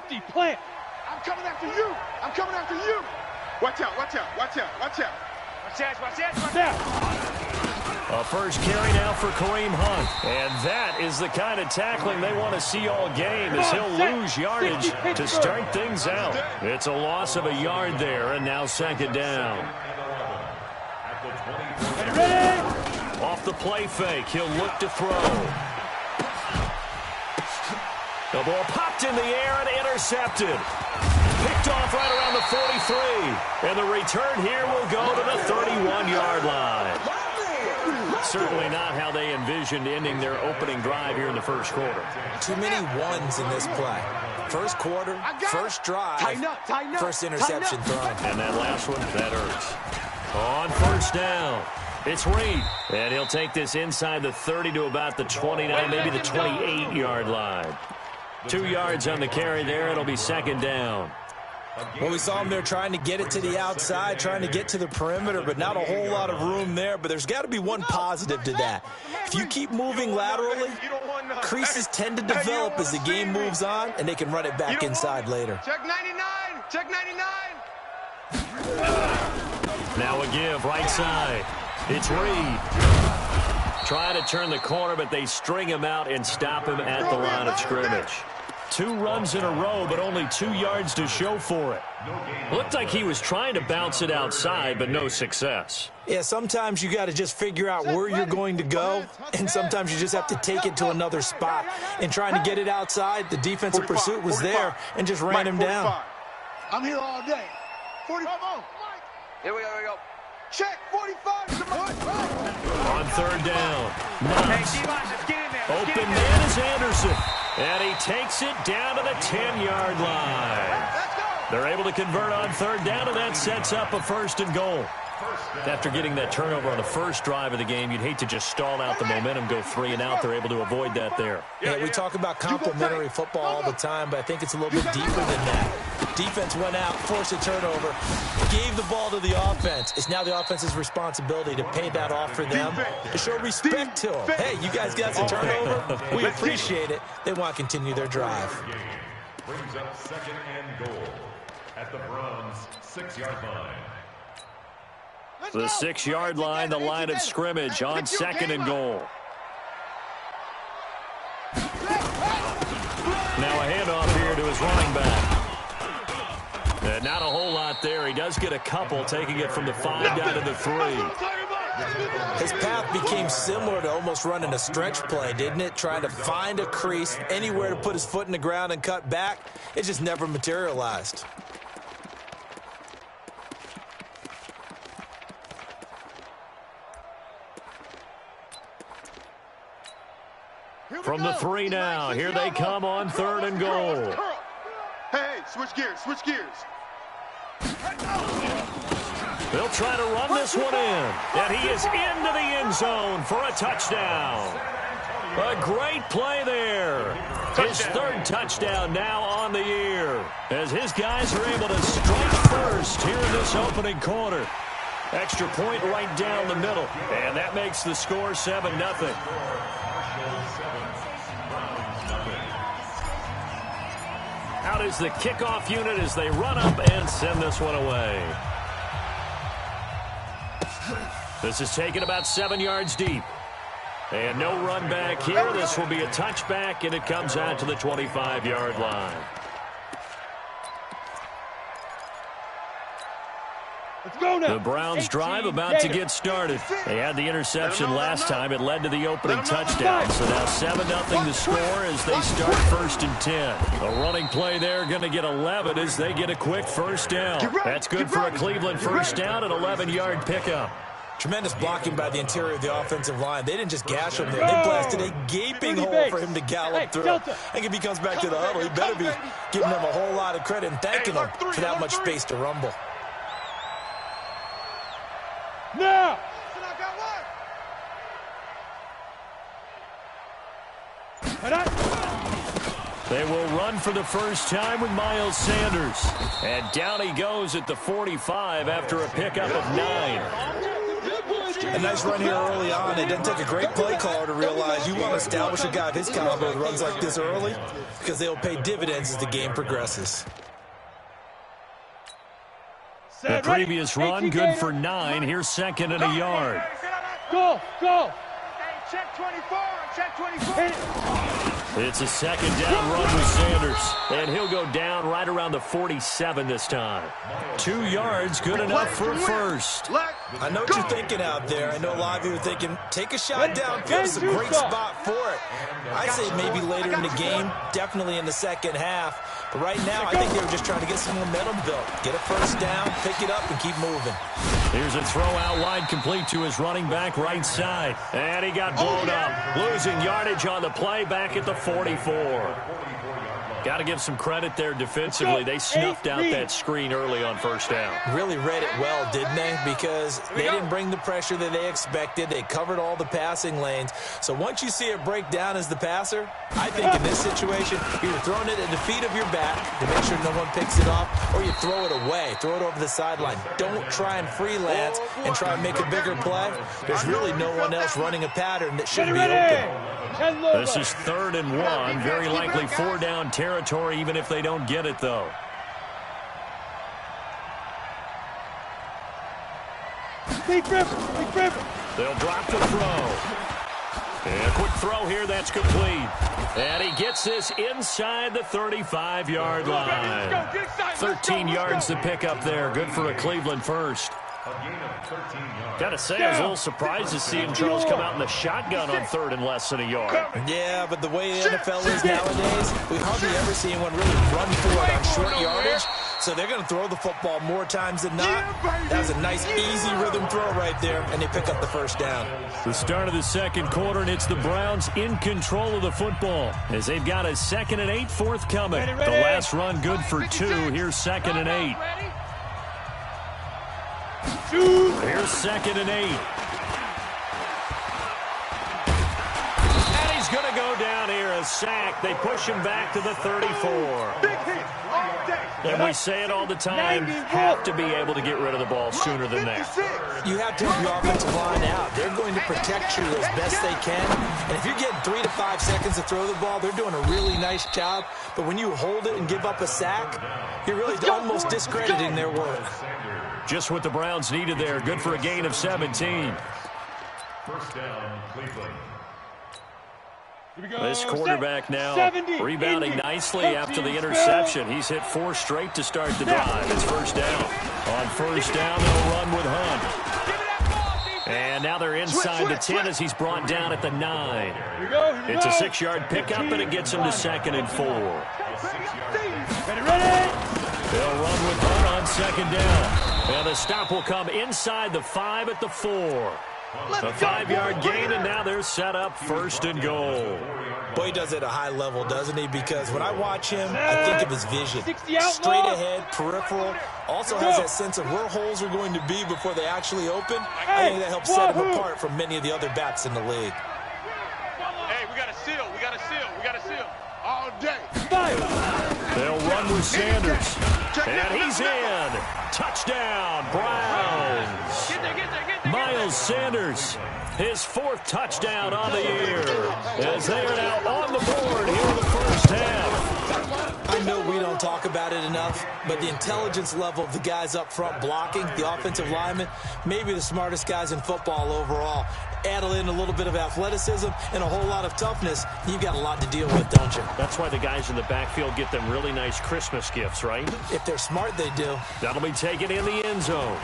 Empty, plant. I'm coming after you. I'm coming after you. Watch out, watch out, watch out, watch out. Watch out, watch out, watch out. A first carry now for Kareem Hunt. And that is the kind of tackling they want to see all game, as he'll lose yardage to start things out. It's a loss of a yard there, and now second down. Off the play fake, he'll look to throw. The ball popped in the air and intercepted. Picked off right around the 43. And the return here will go to the 31-yard line. Certainly not how they envisioned ending their opening drive here in the first quarter. Too many ones in this play. First quarter, first drive, first interception thrown. And that last one, that hurts. On first down, it's Reed. And he'll take this inside the 30 to about the 29, maybe the 28-yard line. 2 yards on the carry there. It'll be second down. Well, we saw him there trying to get it to the outside, trying to get to the perimeter, but not a whole lot of room there. But there's got to be one positive to that. If you keep moving laterally, creases tend to develop as the game moves on, and they can run it back inside later. Check 99. Check 99. Now a give right side. It's Reed. Try to turn the corner, but they string him out and stop him at the line of scrimmage. 2 runs in a row, but only 2 yards to show for it. Looked like he was trying to bounce it outside, but no success. Yeah, sometimes you got to just figure out where you're going to go, and sometimes you just have to take it to another spot. And trying to get it outside, the defensive pursuit was there and just ran him down. I'm here all day. 45. Here we go. Check 45. On third down, Knox. Open man is Anderson. And he takes it down to the 10-yard line. They're able to convert on third down, and that sets up a first and goal. After getting that turnover on the first drive of the game, you'd hate to just stall out the momentum, go 3 and out. They're able to avoid that there. Yeah, we talk about complementary football all the time, but I think it's a little bit deeper than that. Defense went out, forced a turnover, gave the ball to the offense. It's now the offense's responsibility to pay that off for them, to show respect to them. Hey, you guys got the turnover. We appreciate it. They want to continue their drive. Brings up second and goal at the Browns' 6-yard line. The 6-yard line, the line of scrimmage on second and goal. Now a handoff here to his running back. Not a whole lot there. He does get a couple, taking it from the 5 down to the 3. His path became similar to almost running a stretch play, didn't it? Trying to find a crease, anywhere to put his foot in the ground and cut back. It just never materialized. From the 3 now, here they come on third and goal. Hey, switch gears, switch gears. They'll try to run this one in, and he is into the end zone for a touchdown. A great play there. His third touchdown now on the year, as his guys are able to strike first here in this opening quarter. Extra point right down the middle, and that makes the score 7-0. Out is the kickoff unit as they run up and send this one away. This is taken about 7 yards deep. And no run back here. This will be a touchback, and it comes out to the 25-yard line. The Browns drive about to get started. They had the interception last time. It led to the opening touchdown. So now 7-0 the score as they start first and 10. A running play there, going to get 11 as they get a quick first down. That's good for a Cleveland first down, an 11-yard pickup. Tremendous blocking by the interior of the offensive line. They didn't just gash him there. They blasted a gaping hole for him to gallop through. I think if he comes back to the huddle, he better be giving them a whole lot of credit and thanking them for that much space to rumble. Now! They will run for the first time with Miles Sanders. And down he goes at the 45 after a pickup of 9. A nice run here early on. It doesn't take a great play caller to realize you want to establish a guy of his caliber with runs like this early because they'll pay dividends as the game progresses. The previous run, good for 9. Here's second and a yard. Go, go. Hey, check 24, check 24. It's a second down run with Sanders, and he'll go down right around the 47 this time. 2 yards, good enough for a first. I know what you're thinking out there. I know a lot of you are thinking, take a shot downfield. It's a great spot for it. I'd say maybe later in the game, definitely in the second half. But right now, I think they were just trying to get some momentum built. Get a first down, pick it up, and keep moving. Here's a throw out wide, complete to his running back right side. And he got blown up. Losing yardage on the play back at the 44. Got to give some credit there defensively. They snuffed out that screen early on first down. Really read it well, didn't they? Because they didn't bring the pressure that they expected. They covered all the passing lanes. So once you see it break down as the passer, I think in this situation, you're throwing it at the feet of your back to make sure no one picks it off, or you throw it away, throw it over the sideline. Don't try and freelance and try and make a bigger play. There's really no one else running a pattern that should be open. This is 3rd and 1. Very likely 4-down territory, even if they don't get it, though. They'll drop the throw. And a quick throw here, that's complete. And he gets this inside the 35-yard line. 13 yards to pick up there. Good for a Cleveland first. Got to say, I was a little surprised to see him, Charles, come out in the shotgun on 3rd and less than a yard. Yeah, but the way the NFL is nowadays, we hardly ever see anyone really run for it on short yardage. So they're going to throw the football more times than not. That was a nice, easy rhythm throw right there, and they pick up the first down. The start of the second quarter, and it's the Browns in control of the football as they've got a 2nd and 8 forthcoming. The last run good for 2. Here's 2nd and 8. Here's 2nd and 8. And he's going to go down here, a sack. They push him back to the 34. And we say it all the time, have to be able to get rid of the ball sooner than that. You have to have your offensive line out. They're going to protect you as best they can. And if you're getting 3 to 5 seconds to throw the ball, they're doing a really nice job. But when you hold it and give up a sack, you're really almost discrediting their work. Just what the Browns needed there. Good for a gain of 17. First down, Cleveland. This quarterback now rebounding nicely after the interception. He's hit 4 straight to start the drive. It's first down. On first down, they'll run with Hunt. And now they're inside the 10 as he's brought down at the 9. It's a 6-yard pickup, and it gets him to 2nd and 4. They'll run with Hunt on 2nd down. And the stop will come inside the 5 at the 4. A 5-yard gain, and now they're set up 1st and goal. Boy, he does it at a high level, doesn't he? Because when I watch him, I think of his vision. Straight ahead, peripheral. Also has that sense of where holes are going to be before they actually open. I think that helps set him apart from many of the other backs in the league. Hey, we got a seal. We got a seal. We got a seal. All day. They'll run with Sanders. And he's in. Touchdown, Browns. Miles Sanders, his 4th touchdown on the year, as they are now on the board here in the first half. I know we don't talk about it enough, but the intelligence level of the guys up front blocking, the offensive linemen, maybe the smartest guys in football overall. Add in a little bit of athleticism and a whole lot of toughness, you've got a lot to deal with, don't you? That's why the guys in the backfield get them really nice Christmas gifts, right? If they're smart, they do. That'll be taken in the end zone.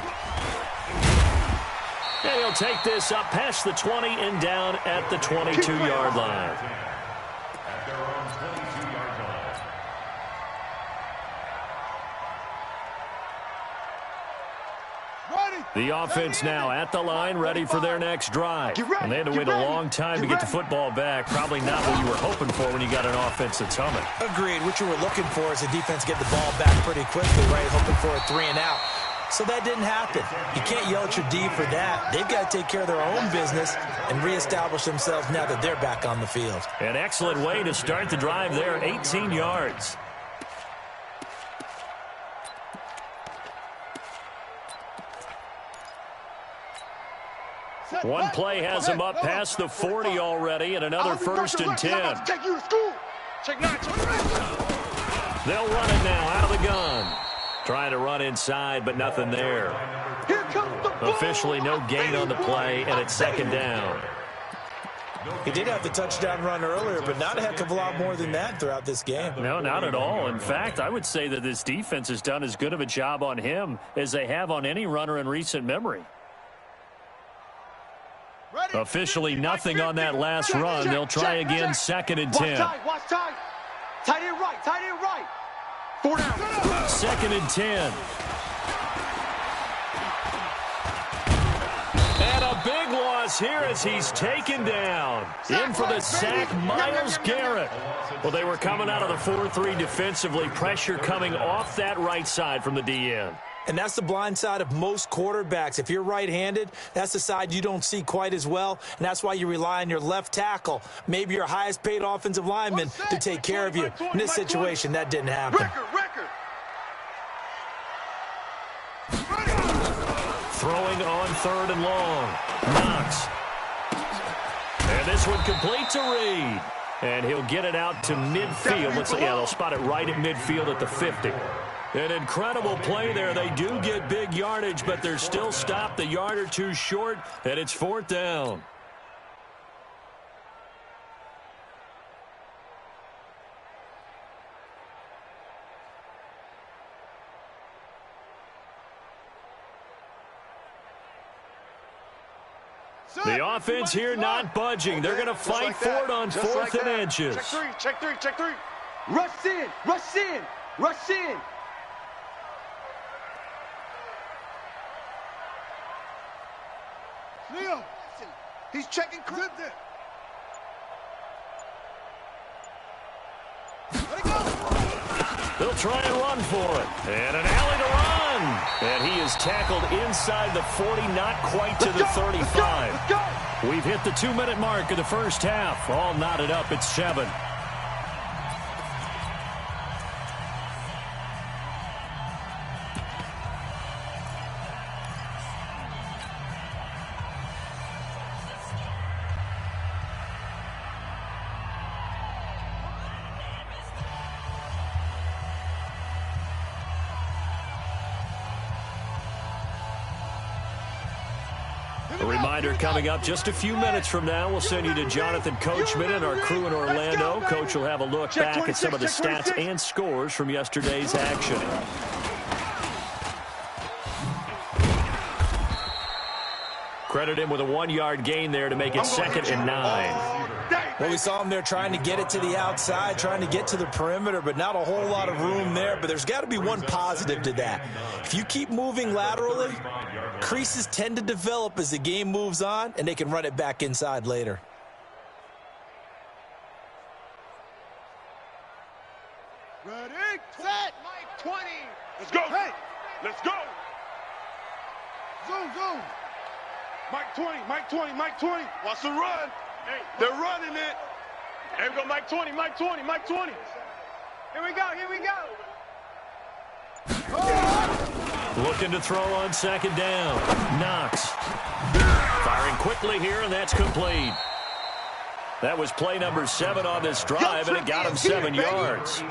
And he'll take this up past the 20 and down at the 22-yard line. At their own 22-yard line. The offense now at the line, ready for their next drive. And they had to wait a long time to get the football back. Probably not what you were hoping for when you got an offense that's humming. Agreed. What you were looking for is the defense get the ball back pretty quickly, right? Hoping for a 3 and out. So that didn't happen. You can't yell at your D for that. They've got to take care of their own business and reestablish themselves now that they're back on the field. An excellent way to start the drive there, 18 yards. One play has him up past the 40 already, and another 1st and 10. Take you to school. Check 9. They'll run it now out of the gun. Trying to run inside, but nothing there. Here comes the ball. Officially no gain on the play, and it's 2nd down. He did have the touchdown run earlier, but not a heck of a lot more than that throughout this game. No, not at all. In fact, I would say that this defense has done as good of a job on him as they have on any runner in recent memory. Officially nothing on that last run. They'll try again, 2nd and 10. Watch tight. Tight end right. 4 down. 2nd and 10. And a big loss here as he's taken down. In for the sack, Myles Garrett. Well, they were coming out of the 4-3 defensively. Pressure coming off that right side from the DN. And that's the blind side of most quarterbacks. If you're right-handed, that's the side you don't see quite as well, and that's why you rely on your left tackle, maybe your highest-paid offensive lineman, to take care of you. In this situation, that didn't happen. Record. Throwing on 3rd and long. Knox. And this one complete to Reed. And he'll get it out to midfield. They'll spot it right at midfield at the 50. An incredible play there. They do get big yardage, but they're still stopped a yard or two short, and it's 4th down. The offense here not budging. They're going to fight for it on 4th and inches. Check three. Rush in. Leo, he's checking. Let it go. They'll try and run for it. And an alley to run. And he is tackled inside the 40, not quite to the 35. Let's go. We've hit the 2-minute mark of the first half. All knotted up at 7. A reminder coming up just a few minutes from now. We'll send you to Jonathan Coachman and our crew in Orlando. Coach will have a look back at some of the stats and scores from yesterday's action. Credit him with a 1-yard gain there to make it 2nd and 9. Well, we saw him there trying to get it to the outside, trying to get to the perimeter, but not a whole lot of room there. But there's got to be one positive to that. If you keep moving laterally, creases tend to develop as the game moves on, and they can run it back inside later. Ready, set, Mike 20. Let's go. Hey, Let's go. zoom. Mike 20. Watch the run. Hey, they're running it. Here we go, Mike 20. Here we go. Looking to throw on 2nd down. Knox. Firing quickly here, and that's complete. That was play number 7 on this drive, and it got him 7 yards.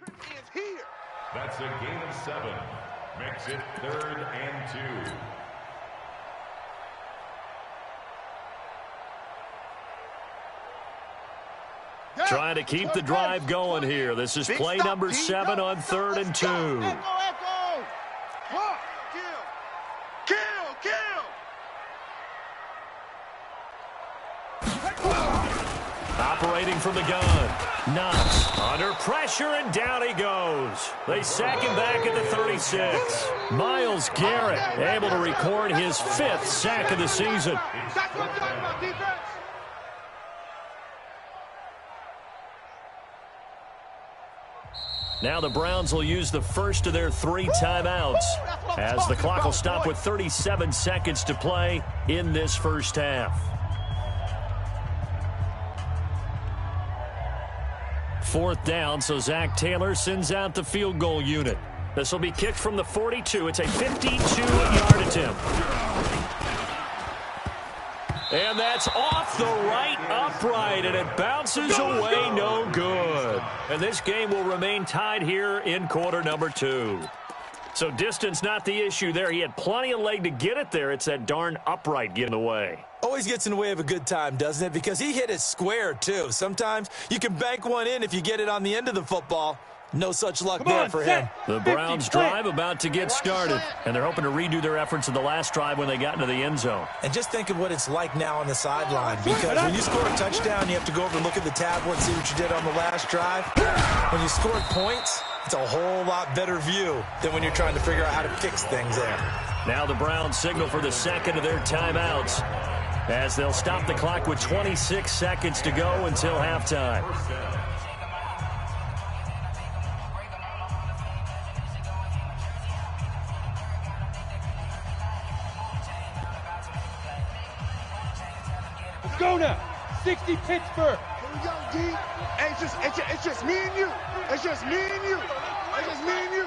Ends here. That's a gain of 7. Makes it 3rd and 2. Trying to keep the drive going here. This is play number 7 on 3rd and 2. Echo. Walk. Kill. Operating from the gun. Knox under pressure, and down he goes. They sack him back at the 36. Myles Garrett able to record his 5th sack of the season. That's what I'm talking about, defense. Now the Browns will use the first of their 3 timeouts as the clock will stop with 37 seconds to play in this first half. 4th down, so Zach Taylor sends out the field goal unit. This will be kicked from the 42. It's a 52-yard attempt. And that's off the right upright, and it bounces away no good. And this game will remain tied here in quarter number 2. So distance not the issue there. He had plenty of leg to get it there. It's that darn upright getting away. Always gets in the way of a good time, doesn't it? Because he hit it square, too. Sometimes you can bank one in if you get it on the end of the football. No such luck there for him. The Browns drive about to get started, and they're hoping to redo their efforts in the last drive when they got into the end zone. And just think of what it's like now on the sideline, because when you score a touchdown, you have to go over and look at the tablet and see what you did on the last drive. When you scored points, it's a whole lot better view than when you're trying to figure out how to fix things there. Now the Browns signal for the second of their timeouts as they'll stop the clock with 26 seconds to go until halftime. Go now. 60 Pittsburgh. Here we go, D. Hey, it's just me and you. It's just me and you. It's just me and you.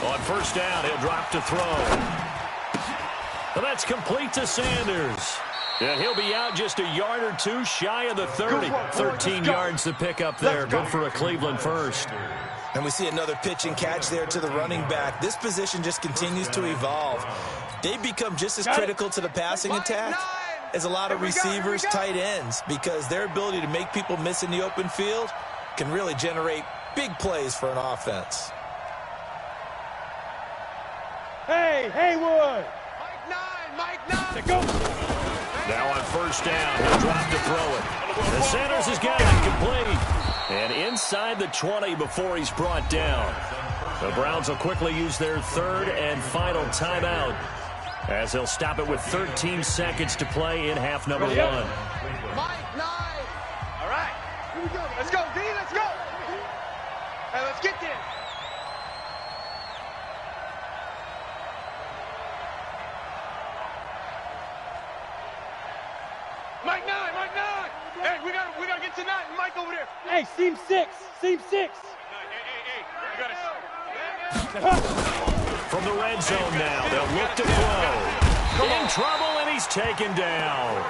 On first down, he'll drop to throw. Well, that's complete to Sanders. And he'll be out just a yard or two shy of the 30. 13 yards to pick up there. Good for a Cleveland first. And we see another pitch and catch there to the running back. This position just continues to evolve. They become just as critical to the passing attack as a lot of receivers, tight ends, because their ability to make people miss in the open field can really generate big plays for an offense. Hey, Haywood. Mike 9. Go. Now on first down, he'll drop to throw it. The Sanders has got it complete. And inside the 20 before he's brought down. The Browns will quickly use their 3rd and final timeout as they'll stop it with 13 seconds to play in half number 1. Mike 9. All right. Here we go. Let's go, D. Let's go. Hey, let's get there. Mike 9. Hey, we gotta get to 9. Mike over there. Hey, seam 6. Hey. You gotta. From the red zone now, they'll look to throw. In trouble, and he's taken down.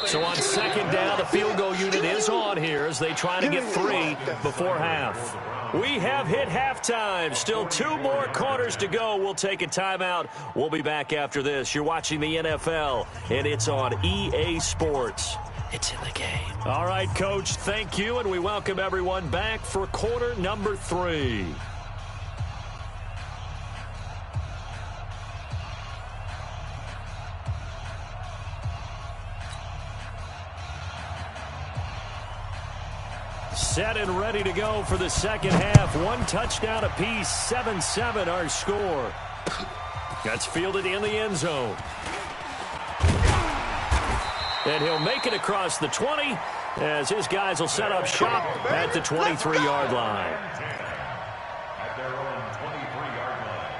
So on second down, the field goal unit is on here as they try to get 3 before half. We have hit halftime. Still 2 more quarters to go. We'll take a timeout. We'll be back after this. You're watching the NFL, and it's on EA Sports. It's in the game. All right, Coach, thank you, and we welcome everyone back for quarter number 3. Set and ready to go for the second half. 1 touchdown apiece, 7-7 our score. That's fielded in the end zone. And he'll make it across the 20 as his guys will set up shop at the 23-yard line. At their own 23-yard line.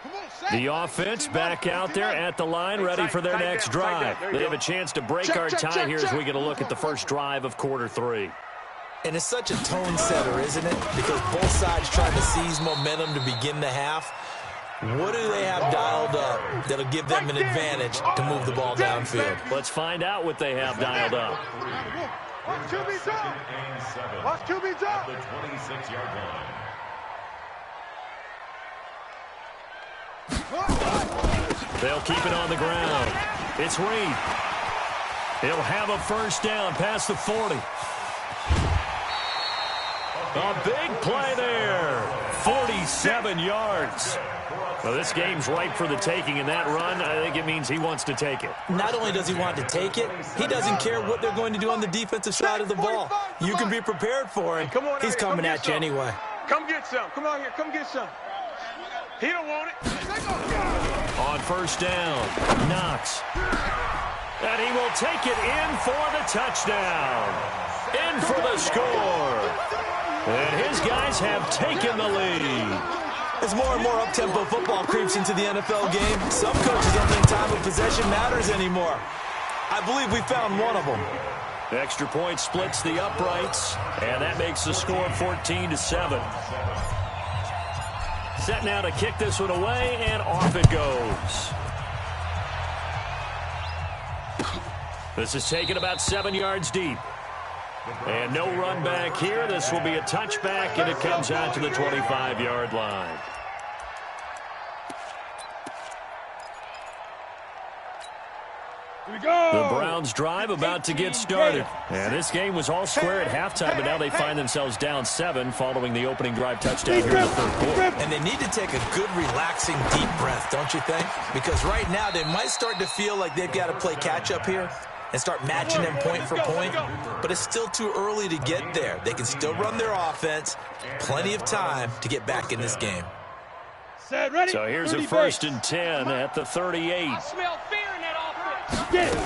Come on, The offense back out there at the line, ready for their next drive. They have a chance to break our tie here as we get a look at the first drive of quarter 3. And it's such a tone setter, isn't it? Because both sides trying to seize momentum to begin the half. What do they have dialed up that'll give them an advantage to move the ball downfield? Let's find out what they have dialed up. Watch QB drop. Watch QB drop. The 26-yard line. They'll keep it on the ground. It's Reed. He'll have a first down past the 40. A big play there. 47 yards. Well, this game's ripe for the taking, and that run, I think it means he wants to take it. Not only does he want to take it, he doesn't care what they're going to do on the defensive side of the ball. You can be prepared for him. He's coming at you anyway. Come get some. Come out here. Come get some. He don't want it. On first down, Knox. And he will take it in for the touchdown. In for the score. And his guys have taken the lead. As more and more up-tempo football creeps into the NFL game, some coaches don't think time of possession matters anymore. I believe we found one of them. Extra point splits the uprights, and that makes the score 14-7. Set now to kick this one away, and off it goes. This is taken about 7 yards deep. And no run back here. This will be a touchback, and it comes out to the 25-yard line. Here we go. The Browns drive about to get started. And this game was all square at halftime, but now they find themselves down 7 following the opening drive touchdown here in the third quarter. And they need to take a good, relaxing, deep breath, don't you think? Because right now they might start to feel like they've got to play catch-up here and start matching them point for point, but it's still too early to get there. They can still run their offense. Plenty of time to get back in this game. Set, ready. So here's a 1st and 10 at the 38. I smell fear in that offense. Get it.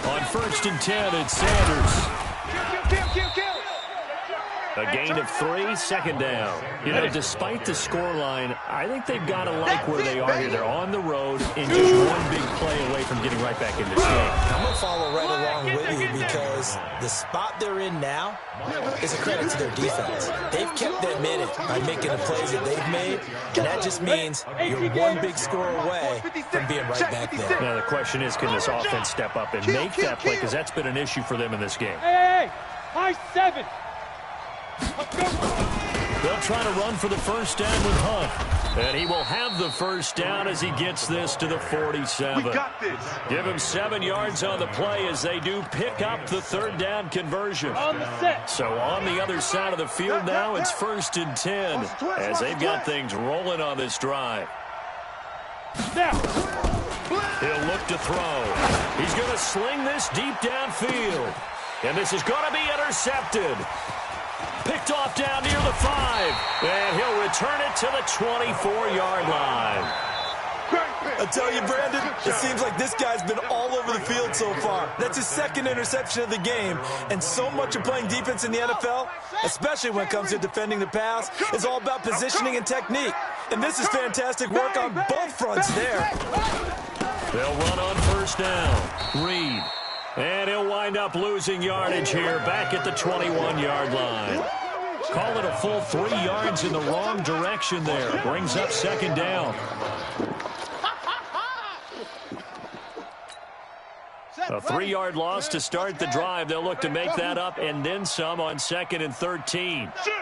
On 1st and 10, it's Sanders. Kill. A gain of 3, second down. You know, despite the scoreline, I think they've got to like where they are here. They're on the road and just one big play away from getting right back in this game. I'm going to follow right along with you because the spot they're in now is a credit to their defense. They've kept them in it by making the plays that they've made, and that just means you're one big score away from being right back there. Now, the question is, can this offense step up and make that play? Because that's been an issue for them in this game. Hey. High 7. They'll try to run for the first down with Hunt. And he will have the first down as he gets this to the 47. We got this. Give him 7 yards on the play as they do pick up the third down conversion. On the set. So on the other side of the field now, it's 1st and 10 as they've got things rolling on this drive. Now. He'll look to throw. He's going to sling this deep downfield. And this is going to be intercepted. Picked off down near the 5. And he'll return it to the 24-yard line. I tell you, Brandon, it seems like this guy's been all over the field so far. That's his 2nd interception of the game. And so much of playing defense in the NFL, especially when it comes to defending the pass, is all about positioning and technique. And this is fantastic work on both fronts there. They'll run on first down. Reed. And he'll wind up losing yardage here back at the 21-yard line. Call it a full 3 yards in the wrong direction there. Brings up 2nd down. A 3-yard loss to start the drive. They'll look to make that up and then some on 2nd and 13. Shoot.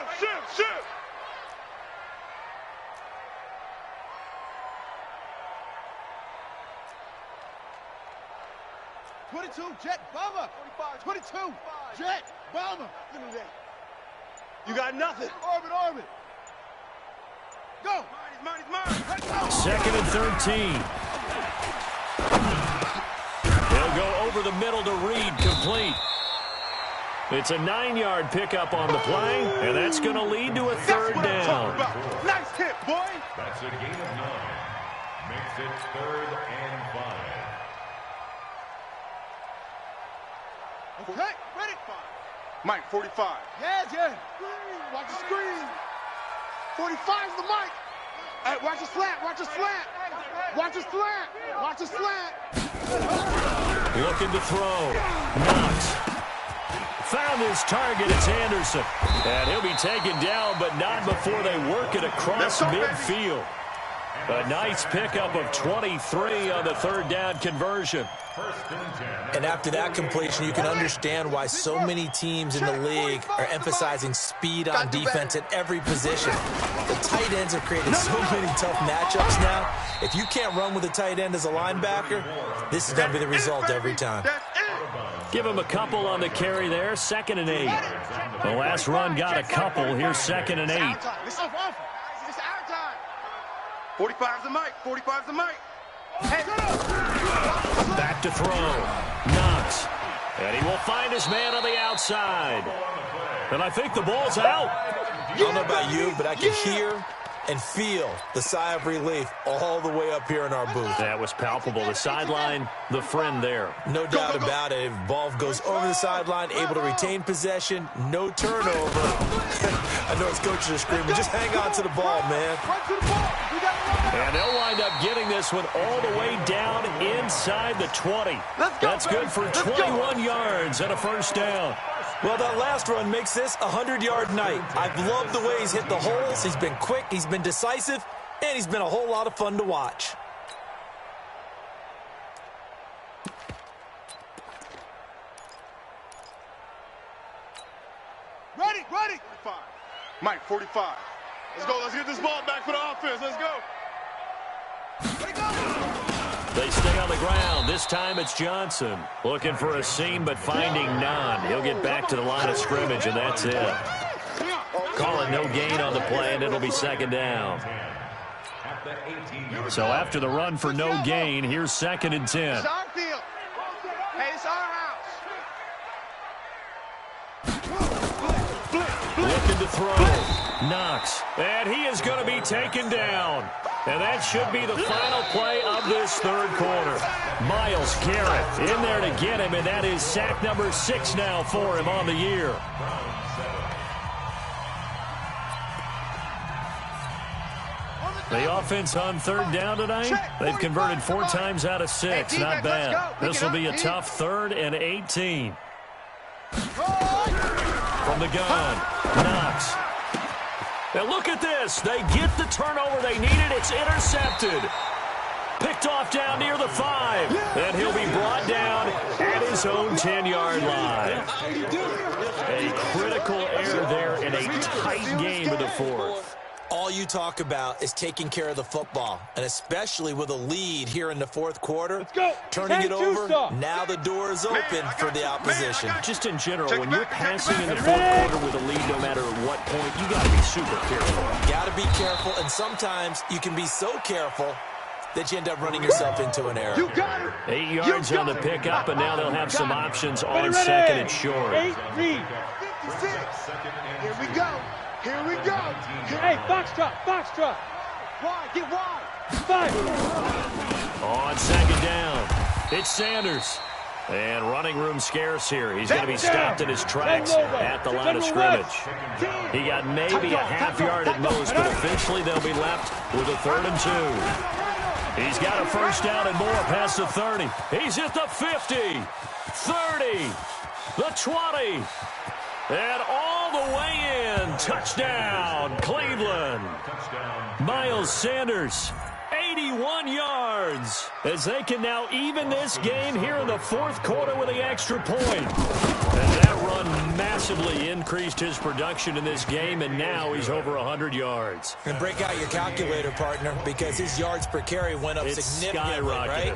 22, jet bomber. 22, jet bomber. Look at that. You got nothing. Orbit. Go. Mine. 2nd and 13. He'll go over the middle to Reed, complete. It's a 9-yard pickup on the play, and that's going to lead to a third down. Nice hit, boy. That's a gain of 9. Makes it 3rd and 5. Okay, ready. Mike, 45. Yeah. Watch the screen. 45's the mic. Hey, watch the slant. Watch a slant. Watch a slant. Looking to throw. Knox. Found his target. It's Anderson. And he'll be taken down, but not before they work it across midfield. A nice pickup of 23 on the third down conversion. And after that completion, you can understand why so many teams in the league are emphasizing speed on defense at every position. The tight ends have created so many tough matchups now. If you can't run with a tight end as a linebacker, this is going to be the result every time. Give him a couple on the carry there. 2nd and 8. The last run got a couple. Here's 2nd and 8. It's our time. 45's the mic. 45's the mic. Back to throw. Knox. And he will find his man on the outside. And I think the ball's out. I don't know about you, but I can hear and feel the sigh of relief all the way up here in our booth. That was palpable. The sideline, the friend there. No doubt about it. If ball goes over the sideline, able to retain possession, no turnover. I know his coaches are screaming, just hang on to the ball, man. And they'll wind up getting this one all the way down inside the 20. That's good for 21 yards and a first down. Well, that last run makes this a 100-yard night. I've loved the way he's hit the holes. He's been quick, he's been decisive, and he's been a whole lot of fun to watch. Ready. 45. Mike, 45. Let's go. Let's get this ball back for the offense. Let's go. They stay on the ground. This time it's Johnson. Looking for a seam, but finding none. He'll get back to the line of scrimmage, and that's it. Call it no gain on the play, and it'll be 2nd down. So after the run for no gain, here's 2nd and 10. It's our field. Hey, it's our house. Looking to throw. Knox. And he is going to be taken down. And that should be the final play of this third quarter. Myles Garrett in there to get him, and that is sack number 6 now for him on the year. The offense on 3rd down tonight, they've converted 4 times out of 6. Not bad. This will be a tough 3rd and 18. From the gun, Knox. Now look at this. They get the turnover they needed. It's intercepted. Picked off down near the 5. And he'll be brought down at his own 10-yard line. A critical error there in a tight game in the 4th. All you talk about is taking care of the football, and especially with a lead here in the 4th quarter, turning it over, now the door is open for the opposition. Just in general, when you're passing in the 4th quarter with a lead, no matter what point, you got to be super careful. Got to be careful, and sometimes you can be so careful that you end up running yourself into an error. 8 yards on the pickup, and now they'll have some options on 2nd and short. 8 read. Here we go. Here we go. Hey, foxtrot. Wide, get wide. 5. On 2nd down, it's Sanders. And running room scarce here. He's going to be stopped in his tracks at the line of scrimmage. He got maybe a half yard at most, but eventually they'll be left with a 3rd and 2. He's got a first down and more past the 30. He's at the 50, 30, the 20, and all the way in. Touchdown, Cleveland. Miles Sanders, 81 yards, as they can now even this game here in the 4th quarter with the extra point. And that run massively increased his production in this game, and now he's over 100 yards. And break out your calculator, partner, because his yards per carry went up significantly, right?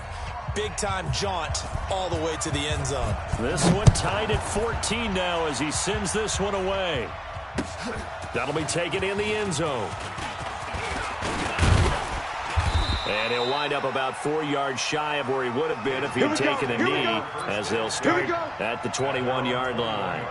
Big-time jaunt all the way to the end zone. This one tied at 14 now as he sends this one away. That'll be taken in the end zone. And he'll wind up about 4 yards shy of where he would have been if he had taken a knee, as they'll start at the 21-yard line.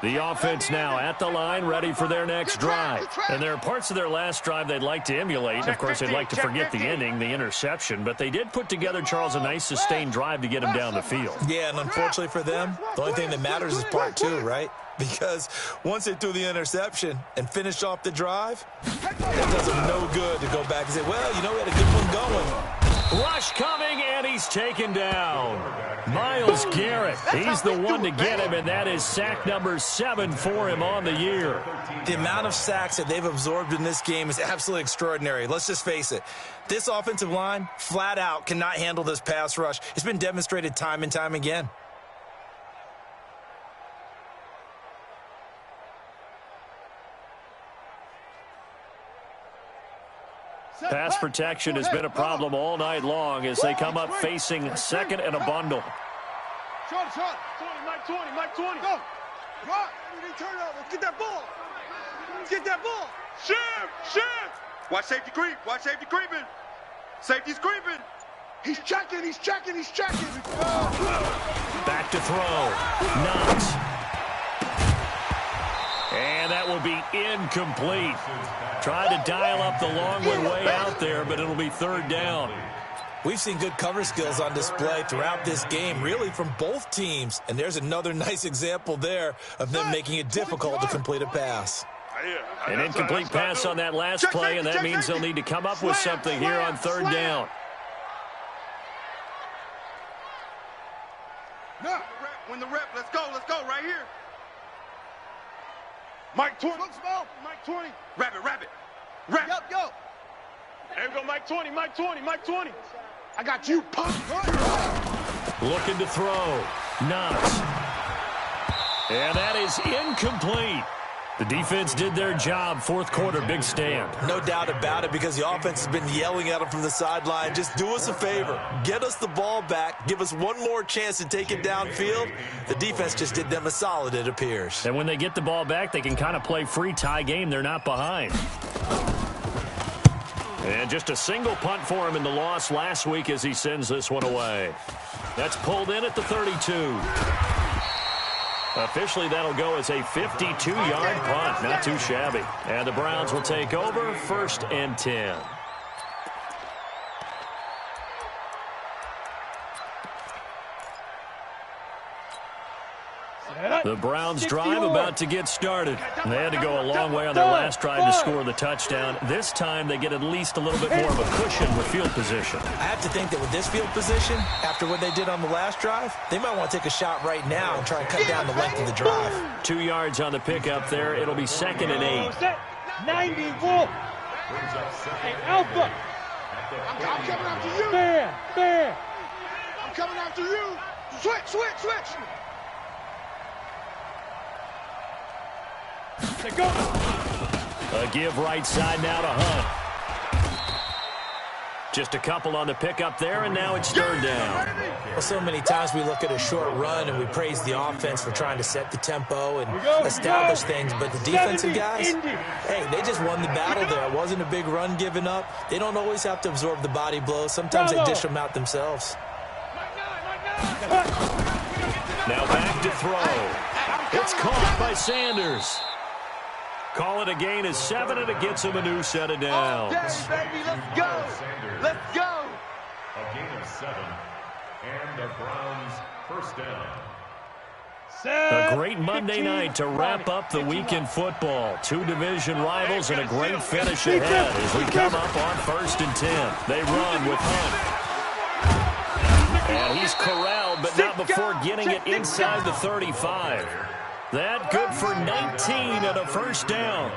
The offense now at the line, ready for their next drive. And there are parts of their last drive they'd like to emulate. Of course, they'd like to forget the ending, the interception. But they did put together, Charles, a nice sustained drive to get them down the field. Yeah, and unfortunately for them, the only thing that matters is part two, right? Because once they threw the interception and finished off the drive, it does them no good to go back and say, well, you know, we had a good one going. Rush coming, and he's taken down. Myles Garrett, he's the one to get him, and that is sack number 7 for him on the year. The amount of sacks that they've absorbed in this game is absolutely extraordinary. Let's just face it. This offensive line, flat out, cannot handle this pass rush. It's been demonstrated time and time again. Pass protection has been a problem all night long as they come up facing second and a bundle. Short. 20, Mike 20. Go. Right. Turn over. Let's get that ball. Shift. Watch safety creep. Creeping. Safety's creeping. He's checking. Back to throw. Knox. And that will be incomplete. Tried to dial up the long way out there, but it'll be third down. We've seen good cover skills on display throughout this game, really from both teams. And there's another nice example there of them making it difficult to complete a pass. An incomplete pass on that last play, and that means they'll need to come up with something here on third down. Win the rep. Let's go right here. Mike 20. Mike 20. Wrap it. Yup, go. There we go, Mike 20. I got you, punk. Looking to throw. Knox. And that is incomplete. The defense did their job. Fourth quarter, big stand. No doubt about it, because the offense has been yelling at them from the sideline. Just do us a favor. Get us the ball back. Give us one more chance to take it downfield. The defense just did them a solid, it appears. And when they get the ball back, they can kind of play free tie game. They're not behind. And just a single punt for him in the loss last week as he sends this one away. That's pulled in at the 32. Officially, that'll go as a 52-yard punt. Not too shabby. And the Browns will take over, 1st and 10. The Browns drive about to get started. They had to go a long way on their last drive to score the touchdown. This time they get at least a little bit more of a cushion with field position. I have to think that with this field position, after what they did on the last drive, they might want to take a shot right now and try and cut down the length of the drive. 2 yards on the pickup there. It'll be 2nd and 8. 94. Hey, Alpha. I'm coming after you. Fair. I'm coming after you. Switch. Go. A give right side now to Hunt. Just a couple on the pickup there, and now it's third down. Well, so many times we look at a short run and we praise the offense for trying to set the tempo and establish things, but the defensive guys, hey, they just won the battle there. It wasn't a big run given up. They don't always have to absorb the body blows. Sometimes they dish them out themselves. Now back to throw. It's caught by Sanders. Call it a gain of 7, and it gets him a new set of downs. Okay, baby, let's go. A gain of 7, and the Browns' first down. A great Monday night to wrap up the week in football. 2 division rivals and a great finish ahead as we come up on 1st and 10. They run with Hunt. And he's corralled, but not before getting it inside the 35. That good for 19 and a first down.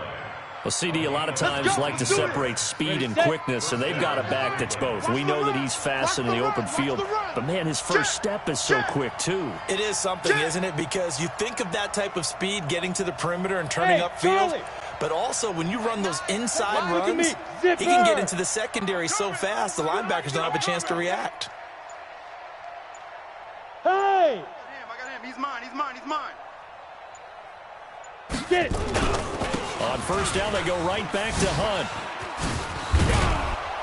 Well, CD, a lot of times like to separate speed and quickness, and they've got a back that's both. We know that he's fast in the open field, but, man, his first step is so quick, too. It is something, isn't it? Because you think of that type of speed getting to the perimeter and turning upfield, but also when you run those inside runs, he can get into the secondary so fast the linebackers don't have a chance to react. Hey! I got him. He's mine. Get it. On first down, they go right back to Hunt.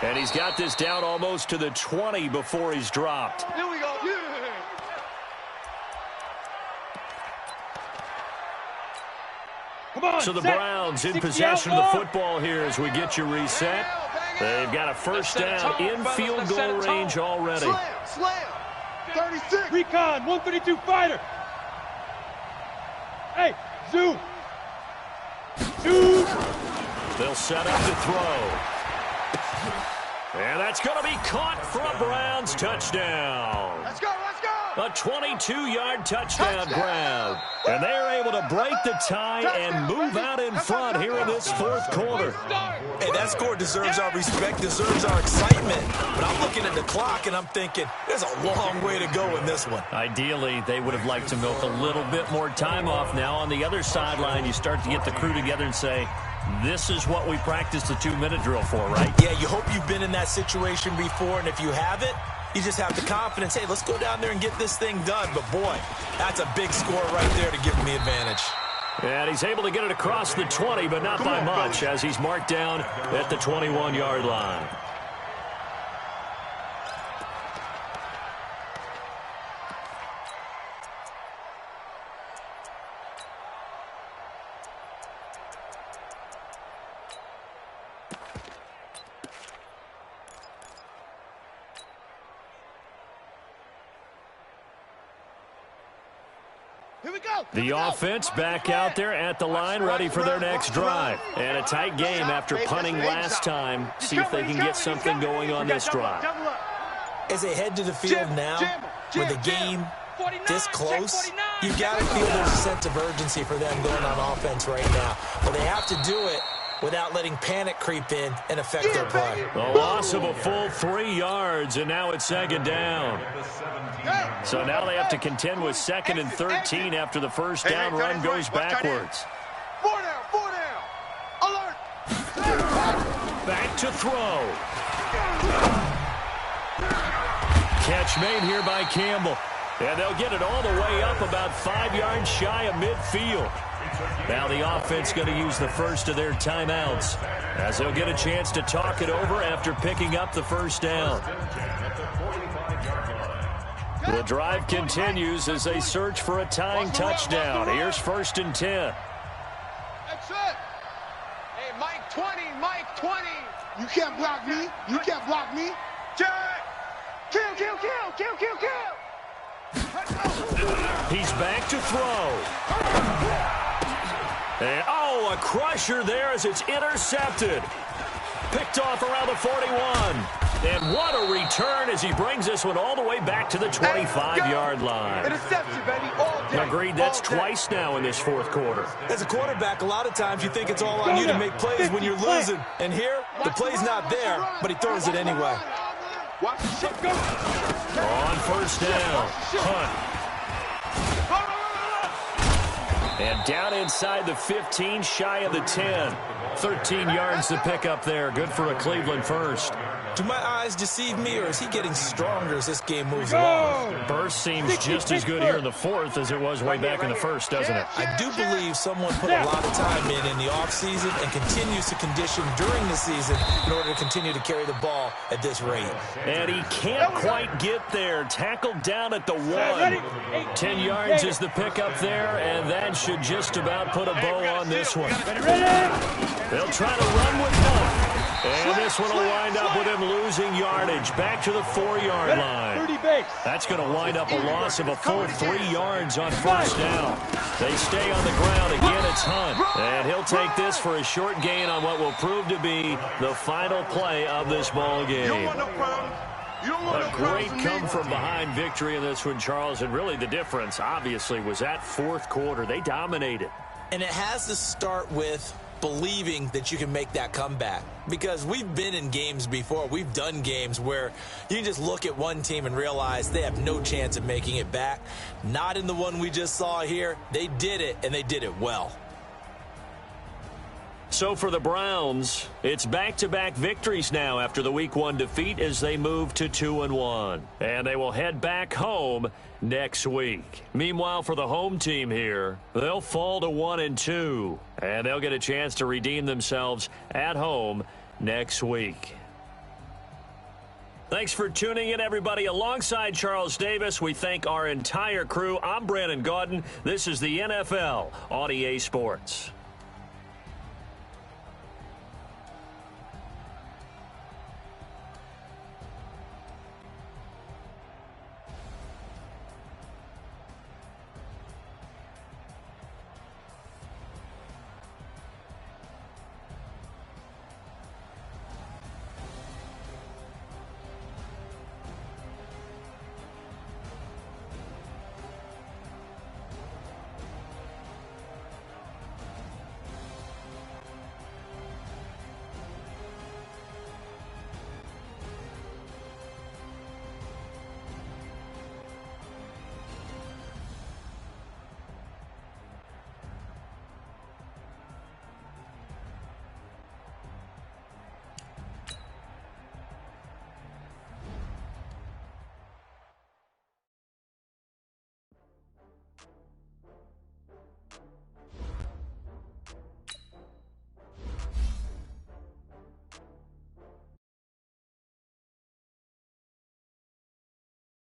And he's got this down almost to the 20 before he's dropped. Here we go. So the Browns in possession of the football here as we get you reset. They've got a first down in field goal range already. Slam. 36. Recon, 132 fighter. Hey, zoom. Zoom. They'll set up to throw. And that's going to be caught for a Browns touchdown. Let's go, let's go. A 22-yard touchdown grab. And they're able to break the tie and move out in front here in this fourth quarter. Hey, that score deserves our respect, deserves our excitement. But I'm looking at the clock, and I'm thinking, there's a long way to go in this one. Ideally, they would have liked to milk a little bit more time off. Now, on the other sideline, you start to get the crew together and say, this is what we practiced the 2-minute drill for, right? Yeah, you hope you've been in that situation before, and if you haven't, you just have the confidence, hey, let's go down there and get this thing done. But, boy, that's a big score right there to give him the advantage. And he's able to get it across the 20, but not by much, as he's marked down at the 21-yard line. The offense back out there at the line, ready for their next drive. And a tight game after punting last time. See if they can get something going on this drive. As they head to the field now, with the game this close, you've got to feel there's a sense of urgency for them going on offense right now. But they have to do it without letting panic creep in and affect their play. The loss of a full 3 yards, and now it's second down. So now they have to contend with 2nd and 13 after the first down run goes backwards. 4 down. Alert. Back to throw. Catch made here by Campbell. And they'll get it all the way up about 5 yards shy of midfield. Now the offense going to use the first of their timeouts as they'll get a chance to talk it over after picking up the first down. The drive continues as they search for a tying touchdown. Here's 1st and 10. That's it. Hey, Mike 20, Mike 20. You can't block me. You can't block me. Jack. Kill. He's back to throw. And, a crusher there as it's intercepted. Picked off around the 41. And what a return as he brings this one all the way back to the 25-yard line. Interception, baby, all day. Agreed, that's twice now in this fourth quarter. As a quarterback, a lot of times you think it's all on you to make plays when you're losing. And here, the play's not there, but he throws it anyway. On first down, Hunt. And down inside the 15, shy of the 10. 13 yards to pick up there. Good for a Cleveland first. Do my eyes deceive me, or is he getting stronger as this game moves along? Burst seems just as good here in the fourth as it was way back in the first, doesn't it? I do believe someone put a lot of time in the offseason and continues to condition during the season in order to continue to carry the ball at this rate. And he can't quite get there. Tackled down at the 1. 10 yards is the pickup there, and that should just about put a bow on this one. They'll try to run with one. And this one will wind up with him losing yardage. Back to the 4-yard line. That's going to wind up a loss of a full 3 yards on first down. They stay on the ground. Again, it's Hunt. And he'll take this for a short gain on what will prove to be the final play of this ball game. A great come-from-behind victory in this one, Charles. And really the difference, obviously, was that fourth quarter. They dominated. And it has to start with believing that you can make that comeback, because we've been in games before. We've done games where you just look at one team and realize they have no chance of making it back. Not in the one we just saw here. They did it, and they did it well. So for the Browns, it's back-to-back victories now after the Week 1 defeat as they move to 2-1. And they will head back home next week. Meanwhile, for the home team here, they'll fall to 1-2. And they'll get a chance to redeem themselves at home next week. Thanks for tuning in, everybody. Alongside Charles Davis, we thank our entire crew. I'm Brandon Gaudin. This is the NFL on EA Sports.